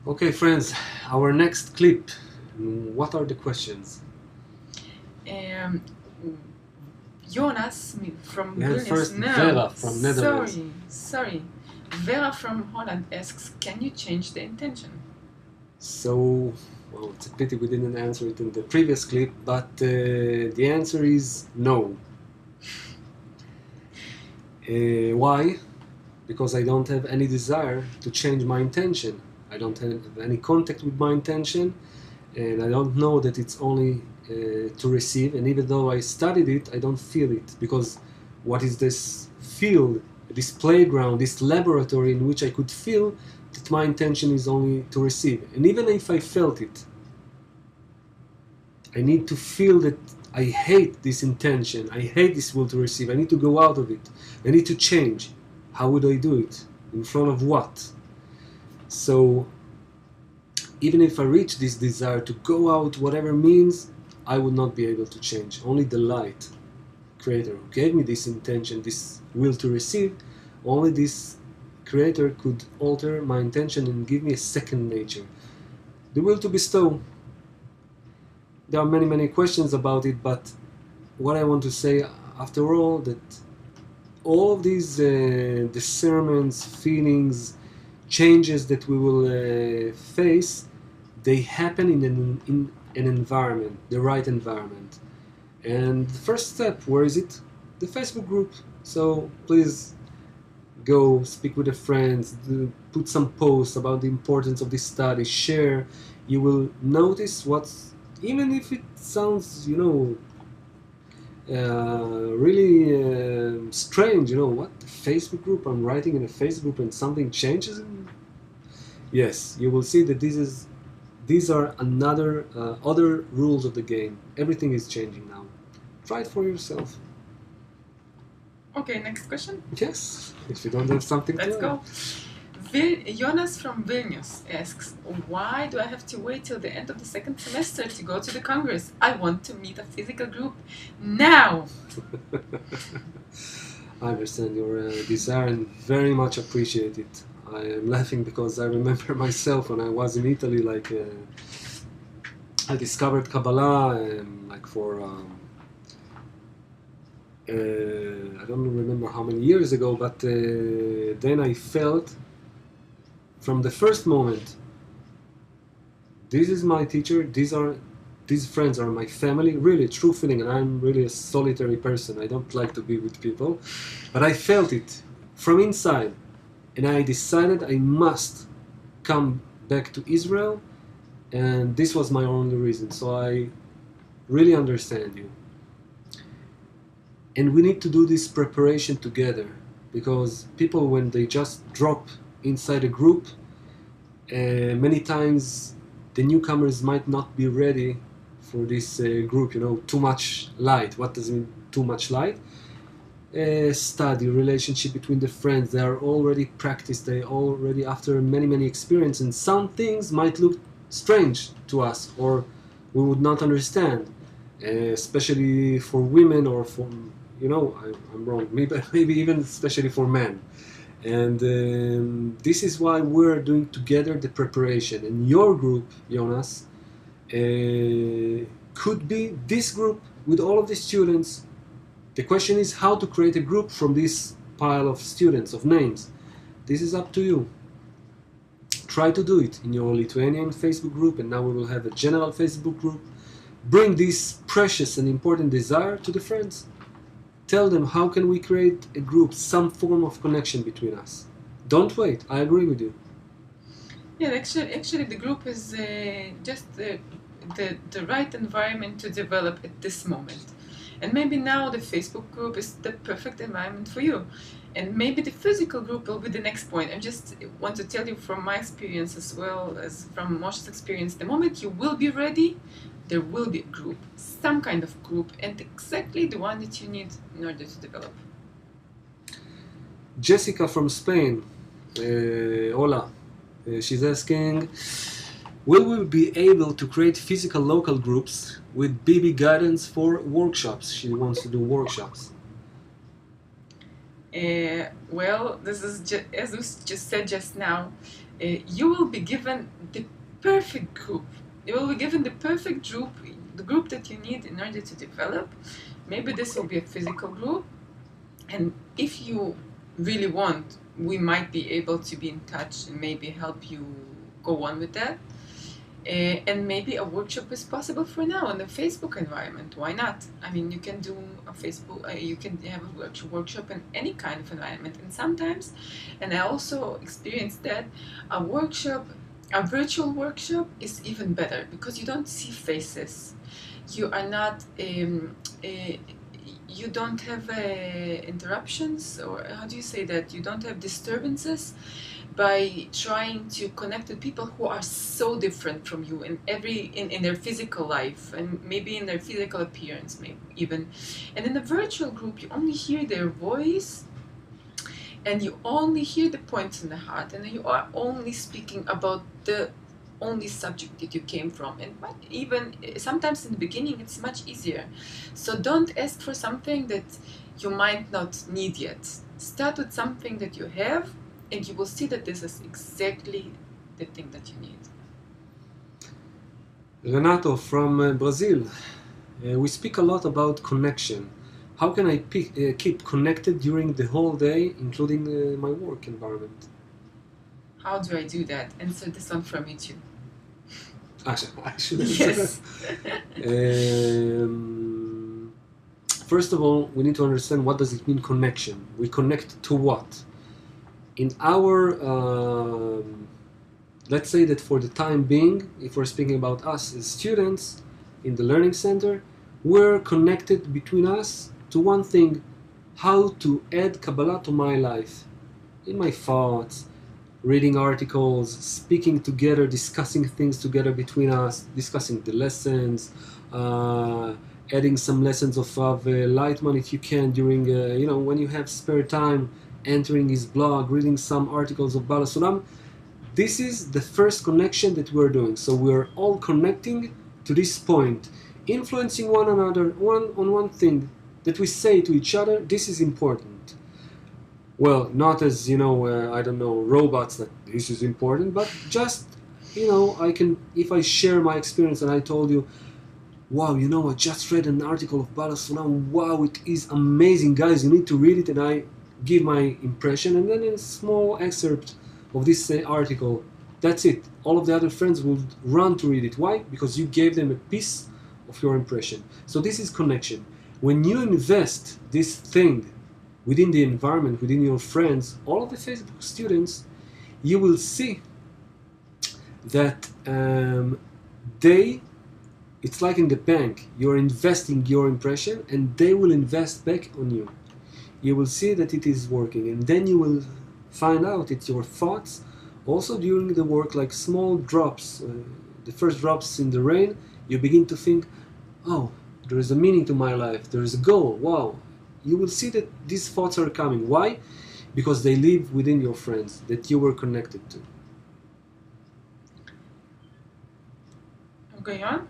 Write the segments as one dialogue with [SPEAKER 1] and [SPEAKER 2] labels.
[SPEAKER 1] Okay, friends, our next clip. What are the questions?
[SPEAKER 2] Um, Jonas from
[SPEAKER 1] Yeah,
[SPEAKER 2] Vilnius.
[SPEAKER 1] first
[SPEAKER 2] No,
[SPEAKER 1] Vera from Netherlands.
[SPEAKER 2] sorry. Vera from Holland asks, can you change the intention?
[SPEAKER 1] So, well, it's a pity we didn't answer it in the previous clip, but the answer is no. Why? Because I don't have any desire to change my intention. I don't have any contact with my intention, and I don't know that it's only to receive. And even though I studied it, I don't feel it, because what is this field, this playground, this laboratory in which I could feel that my intention is only to receive? And even if I felt it, I need to feel that I hate this intention, I hate this will to receive, I need to go out of it, I need to change. How would I do it? In front of what? So even if I reach this desire to go out, whatever means, I would not be able to change. Only the light creator who gave me this intention, this will to receive, only this creator could alter my intention and give me a second nature. The will to bestow. There are many questions about it, but what I want to say after all, that all of these discernments, feelings, changes that we will face, they happen in an environment, the right environment. And the first step, where is it? The Facebook group. So please go speak with the friends, put some posts about the importance of this study, share. You will notice what's, even if it sounds, really strange, what, the Facebook group, I'm writing in a Facebook group and something changes? Yes, you will see that these are other rules of the game. Everything is changing now. Try it for yourself.
[SPEAKER 2] Okay, next question.
[SPEAKER 1] Yes, if you don't have something
[SPEAKER 2] Let's
[SPEAKER 1] to
[SPEAKER 2] go. Jonas from Vilnius asks, why do I have to wait till the end of the second semester to go to the Congress? I want to meet a physical group now!
[SPEAKER 1] I understand your desire and very much appreciate it. I am laughing because I remember myself when I was in Italy, I discovered Kabbalah for I don't remember how many years ago, but then I felt from the first moment, this is my teacher, these friends are my family, really true feeling, and I'm really a solitary person. I don't like to be with people, but I felt it from inside, and I decided I must come back to Israel, and this was my only reason. So I really understand you. And we need to do this preparation together, because people, when they just drop inside a group, many times the newcomers might not be ready for this group, too much light. What does it mean, too much light? Study, relationship between the friends, they are already practiced, they already after many experience, and some things might look strange to us, or we would not understand, especially for women, or for, I'm wrong, maybe even especially for men. And this is why we're doing together the preparation. And your group, Jonas, could be this group with all of the students. The question is how to create a group from this pile of students, of names. This is up to you. Try to do it in your Lithuanian Facebook group, and now we will have a general Facebook group. Bring this precious and important desire to the friends. Tell them, how can we create a group, some form of connection between us? Don't wait. I agree with you.
[SPEAKER 2] Yeah, actually the group is just the right environment to develop at this moment. And maybe now the Facebook group is the perfect environment for you. And maybe the physical group will be the next point. I just want to tell you from my experience, as well as from Moshe's experience, the moment you will be ready, there will be a group, some kind of group, and exactly the one that you need in order to develop.
[SPEAKER 1] Jessica from Spain, hola, she's asking, will we be able to create physical local groups with BB guidance for workshops? She wants to do workshops.
[SPEAKER 2] Well, this is as we just said just now, you will be given the perfect group. You will be given the perfect group, the group that you need in order to develop. Maybe this will be a physical group, and if you really want, we might be able to be in touch and maybe help you go on with that. And maybe a workshop is possible for now in the Facebook environment. Why not? I mean, you can do a Facebook, you can have a workshop in any kind of environment. And sometimes, and I also experienced that, a workshop, a virtual workshop is even better because you don't see faces. You are not, you don't have interruptions, or how do you say that? You don't have disturbances by trying to connect with people who are so different from you in their physical life and maybe in their physical appearance, maybe even. And in the virtual group, you only hear their voice and you only hear the points in the heart, and you are only speaking about the only subject that you came from. And but even sometimes in the beginning it's much easier. So don't ask for something that you might not need yet. Start with something that you have, and you will see that this is exactly the thing that you need.
[SPEAKER 1] Renato from Brazil, we speak a lot about connection. How can I keep connected during the whole day, including my work environment?
[SPEAKER 2] How do I do that? Answer this one from me too.
[SPEAKER 1] Actually,
[SPEAKER 2] Yes.
[SPEAKER 1] First of all, we need to understand what does it mean connection. We connect to what? In our, let's say that for the time being, if we're speaking about us as students in the Learning Center, we're connected between us to one thing: how to add Kabbalah to my life, in my thoughts, reading articles, speaking together, discussing things together between us, discussing the lessons, adding some lessons of Lightman if you can during, when you have spare time, entering his blog, reading some articles of Bala Sulam. This is the first connection that we're doing. So we're all connecting to this point, influencing one another on one thing that we say to each other. This is important. Well, not as, robots that this is important, but just, I can, if I share my experience and I told you, wow, I just read an article of Bala Sulam, wow, it is amazing, guys, you need to read it, and I give my impression, and then a small excerpt of this article, that's it. All of the other friends will run to read it. Why? Because you gave them a piece of your impression. So this is connection. When you invest this thing within the environment, within your friends, all of the Facebook students, you will see that it's like in the bank, you're investing your impression and they will invest back on you. You will see that it is working, and then you will find out it's your thoughts also during the work, like small drops, the first drops in the rain. You begin to think, oh, there is a meaning to my life, there is a goal, wow. You will see that these thoughts are coming. Why? Because they live within your friends that you were connected to.
[SPEAKER 2] I'm going on?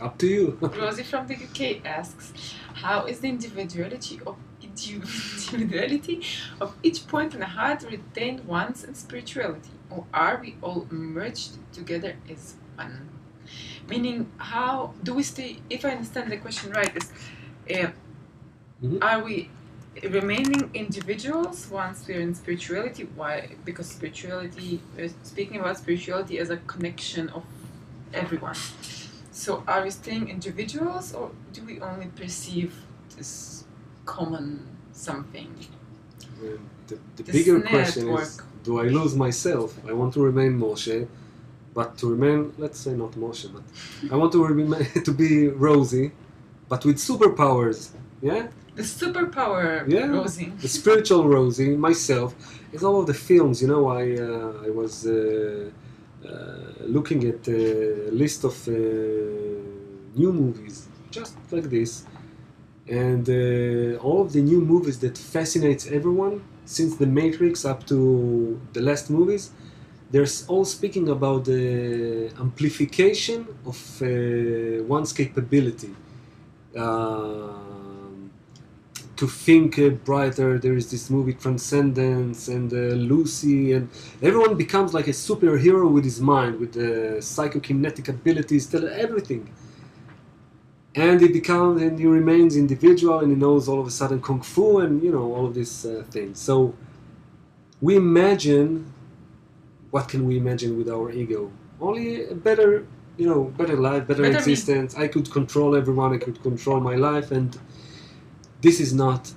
[SPEAKER 1] Up to you.
[SPEAKER 2] Rosie from the UK asks, how is the individuality of each point in the heart retained once in spirituality, or are we all merged together as one? Meaning, how do we stay, if I understand the question right, is are we remaining individuals once we're in spirituality? Why? Because spirituality, we're speaking about spirituality as a connection of everyone. So are we staying individuals, or do we only perceive this common something?
[SPEAKER 1] The bigger question is, do I lose myself? I want to remain Moshe, but to remain, let's say not Moshe, but I want to be Rosie, but with superpowers, yeah?
[SPEAKER 2] The superpower,
[SPEAKER 1] yeah,
[SPEAKER 2] Rosie.
[SPEAKER 1] The spiritual Rosie, myself. It's all of the films, I was looking at a list of new movies, just like this. And all of the new movies that fascinates everyone, since The Matrix up to the last movies, they're all speaking about the amplification of one's capability. to think brighter. There is this movie Transcendence and Lucy, and everyone becomes like a superhero with his mind, with the psychokinetic abilities, everything. And he remains individual, and he knows all of a sudden kung fu and all of these things. So we imagine, what can we imagine with our ego? Only a better, better life, better existence. I could control everyone, I could control my life, and this is not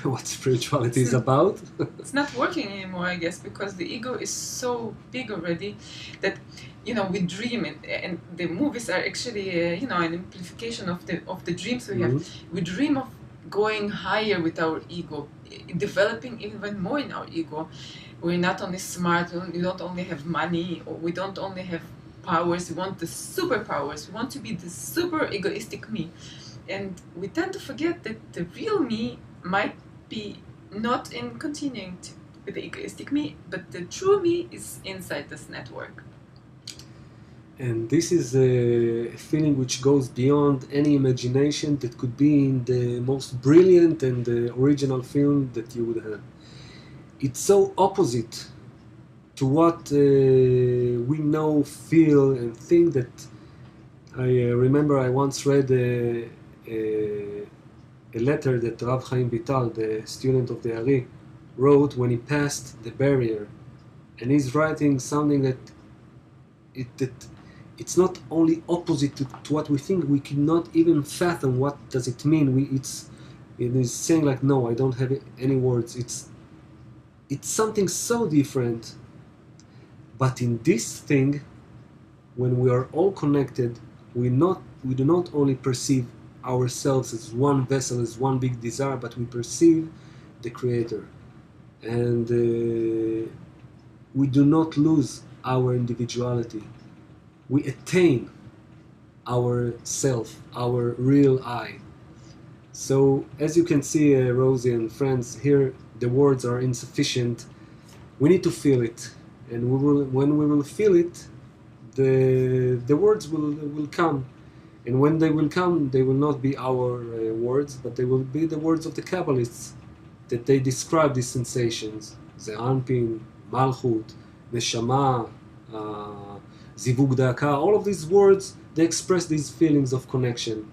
[SPEAKER 1] what spirituality is about.
[SPEAKER 2] It's not working anymore, I guess, because the ego is so big already that we dream, and the movies are actually an amplification of the dreams we have. We dream of going higher with our ego, developing even more in our ego. We're not only smart, we don't only have money, or we don't only have powers, we want the superpowers, we want to be the super egoistic me. And we tend to forget that the real me might be not in continuing with the egoistic me, but the true me is inside this network.
[SPEAKER 1] And this is a feeling which goes beyond any imagination that could be in the most brilliant and original film that you would have. It's so opposite to what we know, feel, and think that I remember I once read a letter that Rav Chaim Vital, the student of the Ari, wrote when he passed the barrier. And he's writing something that it's not only opposite to what we think, we cannot even fathom what does it mean. It is saying like, no, I don't have any words. It's something so different. But in this thing, when we are all connected, we do not only perceive ourselves as one vessel, as one big desire, but we perceive the Creator. And we do not lose our individuality. We attain our self, our real I. So, as you can see, Rosie and friends, here the words are insufficient. We need to feel it, and when we will feel it, the words will come. And when they will come, they will not be our words, but they will be the words of the Kabbalists, that they describe these sensations. Ze'anpin, Malchut, Neshama, Zivug Da'aka, all of these words, they express these feelings of connection.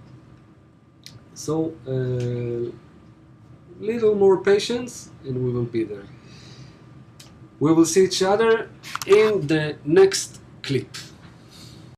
[SPEAKER 1] So, little more patience, and we will be there. We will see each other in the next clip.